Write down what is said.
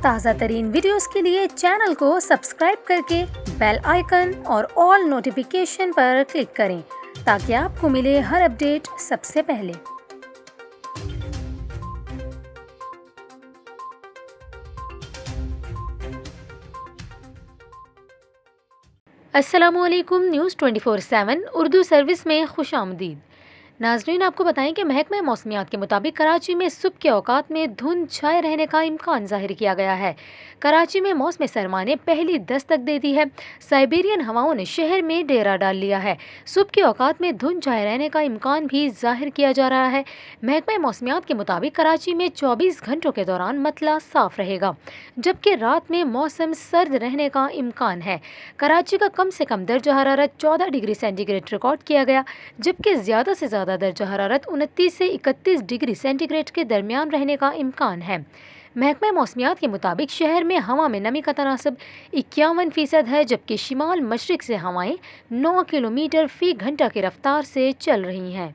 تازہ ترین ویڈیوز کے لیے چینل کو سبسکرائب کر کے بیل آئیکن اور آل نوٹیفیکیشن پر کلک کریں تاکہ آپ کو ملے ہر اپڈیٹ سب سے پہلے۔ السلام علیکم، نیوز 24/7 اردو سروس میں خوش آمدید۔ ناظرین، آپ کو بتائیں کہ محکمہ موسمیات کے مطابق کراچی میں صبح کے اوقات میں دھند چھائے رہنے کا امکان ظاہر کیا گیا ہے۔ کراچی میں موسم سرما نے پہلی دستک دے دی ہے۔ سائبیرین ہواؤں نے شہر میں ڈیرا ڈال لیا ہے۔ صبح کے اوقات میں دھند چھائے رہنے کا امکان بھی ظاہر کیا جا رہا ہے۔ محکمہ موسمیات کے مطابق کراچی میں 24 گھنٹوں کے دوران مطلع صاف رہے گا، جبکہ رات میں موسم سرد رہنے کا امکان ہے۔ کراچی کا کم سے کم درجہ حرارت 14 ڈگری سینٹی گریڈ ریکارڈ کیا گیا، جبکہ زیادہ سے زیادہ درجہ حرارت 29 سے 31 ڈگری سینٹی گریڈ کے درمیان رہنے کا امکان ہے۔ محکمہ موسمیات کے مطابق شہر میں ہوا میں نمی کا تناسب 51% ہے، جبکہ شمال مشرق سے ہوائیں 9 کلومیٹر فی گھنٹہ کی رفتار سے چل رہی ہیں۔